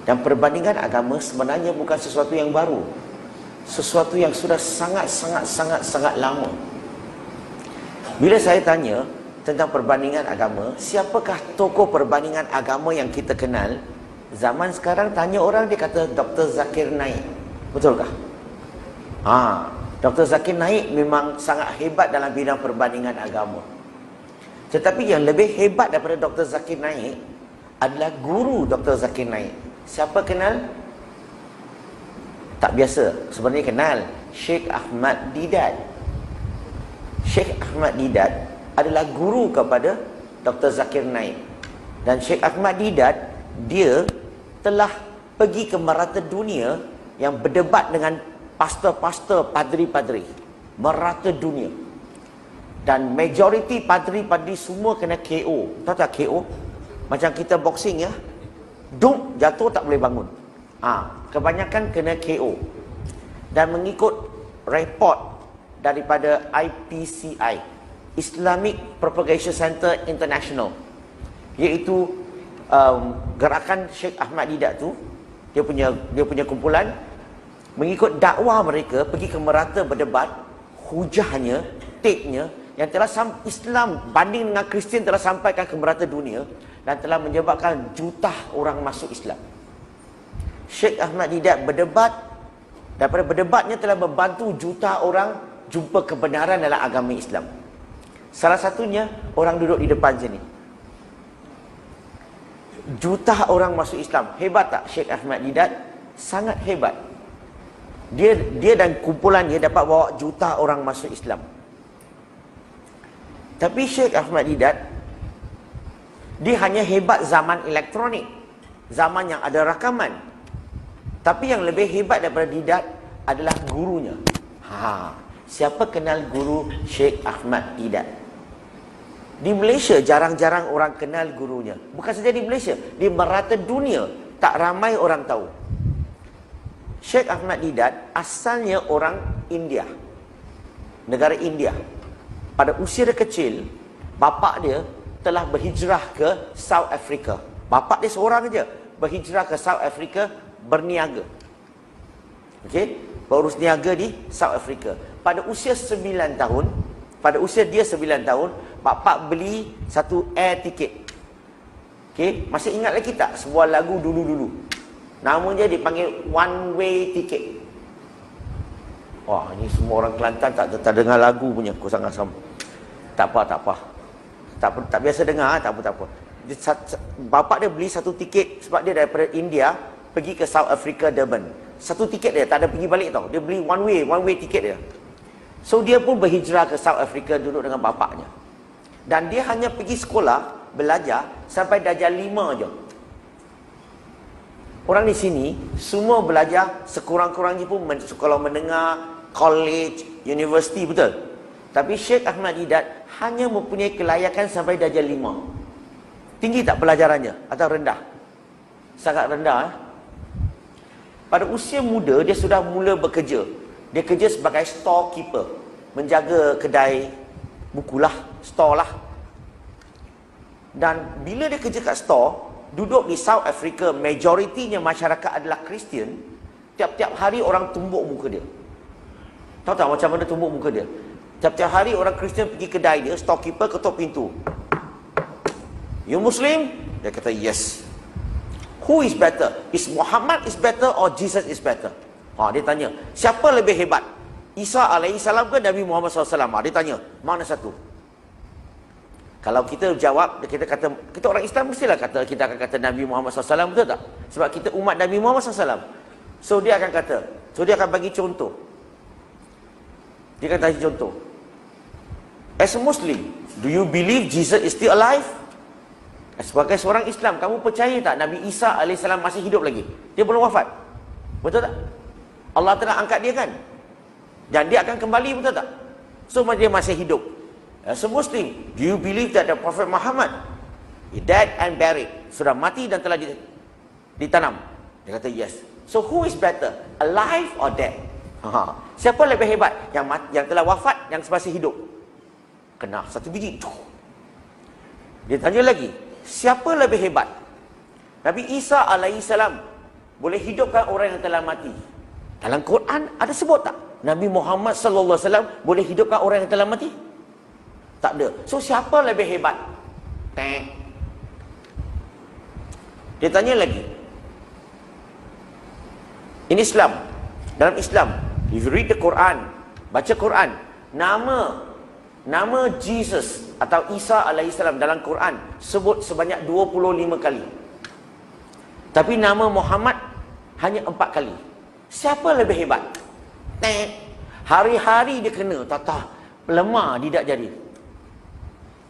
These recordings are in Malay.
Dan perbandingan agama sebenarnya bukan sesuatu yang baru. Sesuatu yang sudah sangat lama. Bila saya tanya tentang perbandingan agama, siapakah tokoh perbandingan agama yang kita kenal? Zaman sekarang tanya orang, dia kata Dr. Zakir Naik. Betulkah? Dr. Zakir Naik memang sangat hebat dalam bidang perbandingan agama. Tetapi yang lebih hebat daripada Dr. Zakir Naik adalah guru Dr. Zakir Naik. Siapa kenal? Tak biasa. Sebenarnya kenal. Sheikh Ahmad Deedat. Sheikh Ahmad Deedat adalah guru kepada Dr. Zakir Naik. Dan Sheikh Ahmad Deedat, dia telah pergi ke merata dunia yang berdebat dengan pastor-pastor, padri-padri. Merata dunia. Dan majoriti padri-padri semua kena KO. Tahu tak KO? Macam kita boxing ya. Duk, jatuh tak boleh bangun. Kebanyakan kena KO. Dan mengikut report daripada IPCI, Islamic Propagation Center International, iaitu gerakan Sheikh Ahmad Deedat tu, dia punya kumpulan, mengikut dakwah mereka pergi ke merata berdebat, hujahnya, tape-nya yang telah Islam banding dengan Kristian telah sampaikan ke merata dunia dan telah menyebabkan juta orang masuk Islam. Sheikh Ahmad Deedat berdebat, daripada berdebatnya telah membantu juta orang jumpa kebenaran dalam agama Islam. Salah satunya orang duduk di depan sini. Juta orang masuk Islam. Hebat tak Sheikh Ahmad Deedat? Sangat hebat. Dia dan kumpulannya dapat bawa juta orang masuk Islam. Tapi Sheikh Ahmad Deedat, dia hanya hebat zaman elektronik, zaman yang ada rakaman. Tapi yang lebih hebat daripada Deedat adalah gurunya. Siapa kenal guru Sheikh Ahmad Deedat? Di Malaysia jarang-jarang orang kenal gurunya. Bukan saja di Malaysia, di merata dunia tak ramai orang tahu. Sheikh Ahmad Deedat asalnya orang India. Negara India. Pada usia dia kecil, bapa dia telah berhijrah ke South Africa. Bapa dia seorang saja berhijrah ke South Africa berniaga. Berurus niaga di South Africa. Pada usia 9 tahun, pada usia dia 9 tahun, bapa beli satu air ticket. Masih ingat lagi tak sebuah lagu dulu-dulu? Namanya dipanggil One Way Ticket. Wah, ini semua orang Kelantan tak dengar lagu punya. Aku sangat sama. Tak apa. Tak biasa dengar, tak apa. Bapa dia beli satu tiket sebab dia daripada India pergi ke South Africa, Durban. Satu tiket dia, tak ada pergi balik tau. Dia beli one way tiket dia. So dia pun berhijrah ke South Africa duduk dengan bapaknya. Dan dia hanya pergi sekolah, belajar sampai darjah 5 je. Orang di sini semua belajar sekurang-kurangnya pun sekolah menengah, college, university, betul? Tapi Sheikh Ahmad Deedat hanya mempunyai kelayakan sampai darjah 5. Tinggi tak pelajarannya atau rendah? Sangat rendah. Pada usia muda dia sudah mula bekerja. Dia kerja sebagai storekeeper, menjaga kedai bukulah, store lah. Dan bila dia kerja kat store, duduk di South Africa, majoritinya masyarakat adalah Kristian. Tiap-tiap hari orang tumbuk muka dia. Tahu tak macam mana tumbuk muka dia? Tiap-tiap hari orang Kristian pergi kedai dia, storekeeper ketuk pintu. You Muslim? Dia kata yes. Who is better? Is Muhammad is better or Jesus is better? Dia tanya, siapa lebih hebat? Isa alaihissalam ke Nabi Muhammad SAW? Dia tanya, mana satu? Kalau kita jawab, kita orang Islam mestilah kita akan kata Nabi Muhammad SAW, betul tak? Sebab kita umat Nabi Muhammad SAW. So dia akan bagi contoh. Dia akan bagi contoh. As a Muslim, do you believe Jesus is still alive? Sebagai seorang Islam, kamu percaya tak Nabi Isa AS masih hidup lagi? Dia belum wafat. Betul tak? Allah telah angkat dia kan? Dan dia akan kembali, betul tak? So dia masih hidup. As a Muslim, do you believe that the Prophet Muhammad is dead and buried? Sudah mati dan telah ditanam. Dia kata yes. So who is better? Alive or dead? Siapa lebih hebat? Yang telah wafat, yang masih hidup? Kena satu biji. Dia tanya lagi, siapa lebih hebat? Nabi Isa alaihissalam boleh hidupkan orang yang telah mati. Dalam Quran ada sebut tak? Nabi Muhammad sallallahu alaihi wasallam boleh hidupkan orang yang telah mati? Tak ada. So siapa lebih hebat? Dia tanya lagi. Ini Islam. Dalam Islam, if you read the Quran, baca Quran, nama Jesus atau Isa alaihissalam dalam Quran sebut sebanyak 25 kali. Tapi nama Muhammad hanya 4 kali. Siapa lebih hebat? Hari-hari dia kena, tak lemah tidak jadi.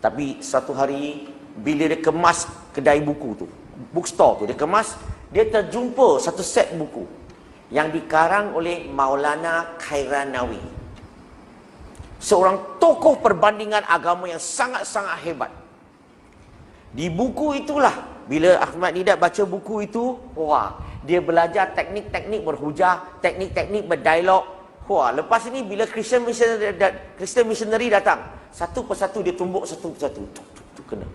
Tapi satu hari bila dia kemas kedai buku tu, bookstore tu, dia kemas, dia terjumpa satu set buku yang dikarang oleh Maulana Khairanawi, seorang tokoh perbandingan agama yang sangat-sangat hebat. Di buku itulah, bila Ahmad Didat baca buku itu, wah, dia belajar teknik-teknik berhujah, teknik-teknik berdialog. Wah, lepas ini bila Christian missionary datang, satu persatu dia tumbuk satu persatu. Tuk, kena.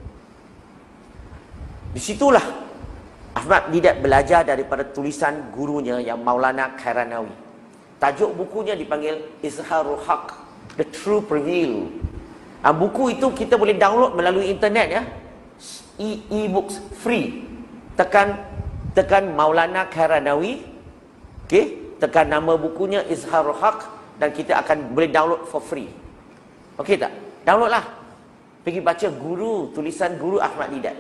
Disitulah Ahmad Didat belajar daripada tulisan gurunya yang Maulana Khairanawi. Tajuk bukunya dipanggil Izharul Haq, The True Prevail. Buku itu kita boleh download melalui internet ya. E-books free. Tekan Maulana Khairanawi. Okey, tekan nama bukunya Izharul Haq dan kita akan boleh download for free. Okey tak? Download lah. Pergi baca tulisan guru Ahmad Didat.